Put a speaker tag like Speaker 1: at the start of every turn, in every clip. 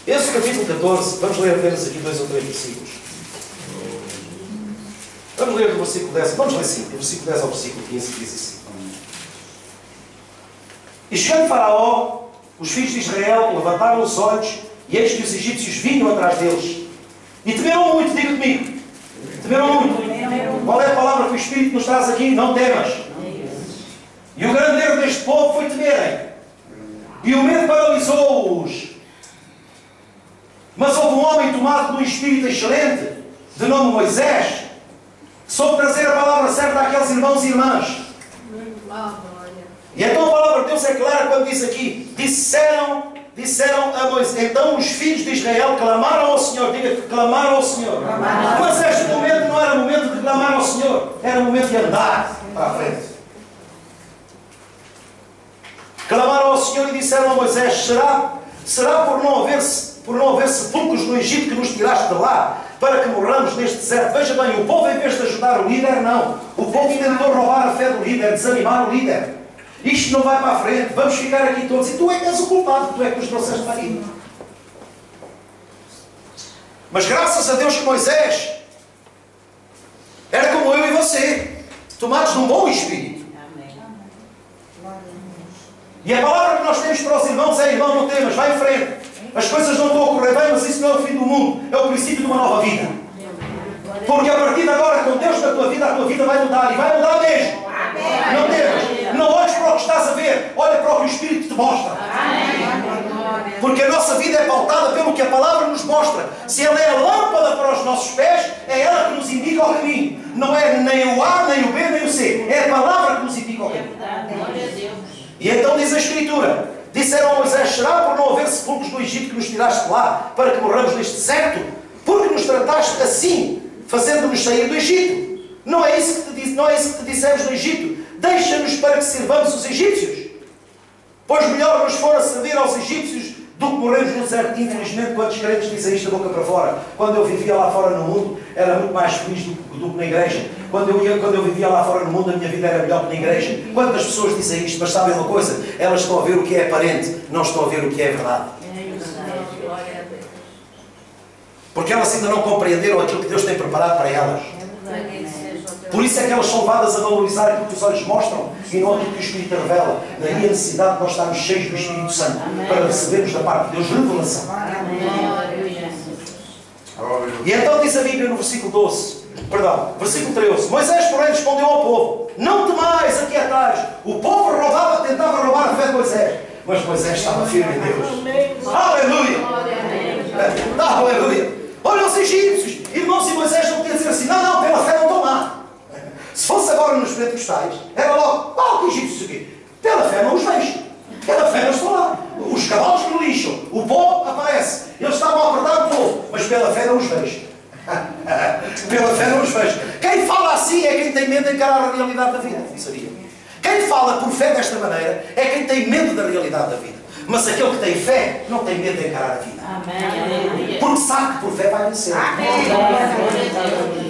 Speaker 1: Esse capítulo 14, vamos ler apenas aqui 2 ou 3 versículos. Vamos ler do versículo 10, vamos ler 5, do versículo 10 ao versículo 15, que diz assim. E chegando Faraó, os filhos de Israel levantaram os olhos, e eis que os egípcios vinham atrás deles. E temeram muito, diga comigo. Temeram muito. Qual é a palavra que o Espírito nos traz aqui? Não temas. E o grande erro deste povo foi temerem. E o medo paralisou-os. Mas houve um homem tomado de um espírito excelente, de nome Moisés, que soube trazer a palavra certa àqueles irmãos e irmãs. E então a palavra de Deus é clara quando diz aqui, disseram a Moisés, então os filhos de Israel clamaram ao Senhor, diga que clamaram ao Senhor. Mas este momento não era momento de clamar ao Senhor, era momento de andar para a frente. Clamaram ao Senhor e disseram a Moisés, será por não haver sepulcros no Egito que nos tiraste de lá, para que morramos neste deserto? Veja bem, o povo em vez de ajudar o líder, não. O povo tentou roubar a fé do líder, desanimar o líder. Isto não vai para a frente, vamos ficar aqui todos. E tu é que és o culpado, tu é que nos trouxeste para aqui. Mas graças a Deus que Moisés era como eu e você, tomados de um bom espírito. E a palavra que nós temos para os irmãos é: irmão, não temas, vai em frente. As coisas não estão a correr bem, mas isso não é o fim do mundo, é o princípio de uma nova vida. Porque a partir de agora, com Deus na tua vida, a tua vida vai mudar, e vai mudar mesmo. Não temas, não olhes para o que estás a ver, olha para o que o Espírito te mostra. Porque a nossa vida é pautada pelo que a palavra nos mostra. Se ela é a lâmpada para os nossos pés, é ela que nos indica o caminho. Não é nem o A, nem o B, nem o C. É a palavra que nos indica o caminho. E então diz a Escritura: disseram a Moisés, será por não haver sepulcros no Egito que nos tiraste de lá, para que morramos neste deserto? Porque nos trataste assim, fazendo-nos sair do Egito. Não é isso que te dissemos no Egito. Deixa-nos para que sirvamos os egípcios. Pois melhor nos fora servir aos egípcios do que morrermos no deserto. Infelizmente, quantos crentes dizem isto da boca para fora? Quando eu vivia lá fora no mundo, era muito mais feliz do que na igreja. Quando eu vivia lá fora no mundo, a minha vida era melhor que na igreja. Quantas pessoas dizem isto? Mas sabem uma coisa? Elas estão a ver o que é aparente, não estão a ver o que é verdade. Porque elas ainda não compreenderam aquilo que Deus tem preparado para elas. Por isso é que elas são levadas a valorizar aquilo que os olhos mostram e não aquilo que o Espírito revela. Daí a necessidade de nós estarmos cheios do Espírito Santo para recebermos da parte de Deus revelação. E então diz a Bíblia no versículo 12, versículo 13: Moisés, porém, respondeu ao povo: não temais, aquietais. O povo tentava roubar a fé de Moisés, mas Moisés estava firme em Deus. Aleluia! Aleluia! Olha os egípcios, irmãos, e Moisés não podia dizer assim: não, pela fé não estão lá. Se fosse agora nos pentecostais, era logo: que egípcios aqui? Pela fé não os vejo. Pela fé não estão lá. Os cavalos que lixam, o povo aparece. Eles estavam a apertar o povo, mas pela fé não os vejo. Pela fé não os vejo. Quem fala assim é quem tem medo de encarar a realidade da vida. Sabia? Quem fala por fé desta maneira é quem tem medo da realidade da vida. Mas aquele que tem fé não tem medo de encarar a vida. Amém. Porque sabe que por fé vai vencer. Amém.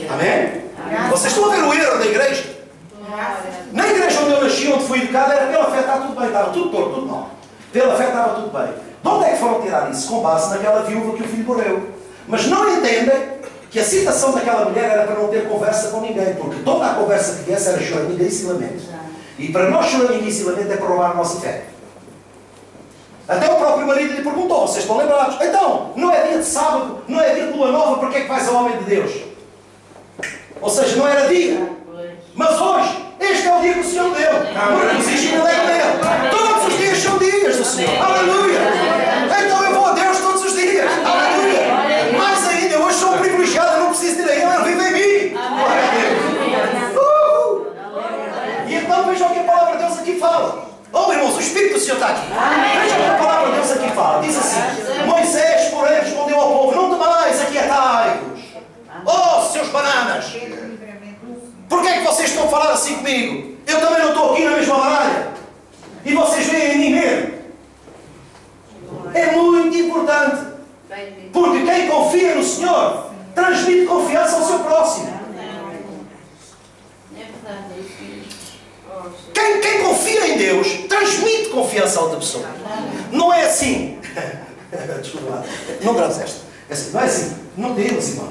Speaker 1: Amém? Vocês estão a ver o erro da igreja? Na igreja onde eu nasci, onde fui educado, era pela fé, estava tudo bem, estava tudo torto, tudo mal. Pela fé estava tudo bem. De onde é que foram tirar isso? Com base naquela viúva que o filho morreu. Mas não entendem que a citação daquela mulher era para não ter conversa com ninguém, porque toda a conversa que viesse era choramingas e lamento. E para nós choramingas e lamento é para roubar a nossa fé. Até o próprio marido lhe perguntou: vocês estão lembrados? Então, não é dia de sábado, não é dia de lua nova, para que é que vais ao homem de Deus? Ou seja, não era dia. Mas hoje, este é o dia que o Senhor deu. Porque existe um alegre dele. Todos os dias são dias do Senhor. Aleluia! Então eu vou a Deus todos os dias. Aleluia! Mais ainda, eu hoje sou um privilegiado, eu não preciso de ir a Ele, Ele vive em mim. Glória a Deus. E então vejam o que a palavra de Deus aqui fala. Oh, irmãos, o Espírito do Senhor está aqui. Veja o que a palavra de Deus aqui fala. Diz assim: Moisés, porém, respondeu ao povo: não temais, aquietai-vos. Oh, seus bananas! Porquê é que vocês estão a falar assim comigo? Eu também não estou aqui na mesma baralha. E vocês veem em mim mesmo. É muito importante. Porque quem confia no Senhor transmite confiança ao seu próximo. Quem confia em Deus transmite confiança a outra pessoa. Não é assim. Desculpa lá. Não graves esta. É assim, não é assim. Não temos, irmão.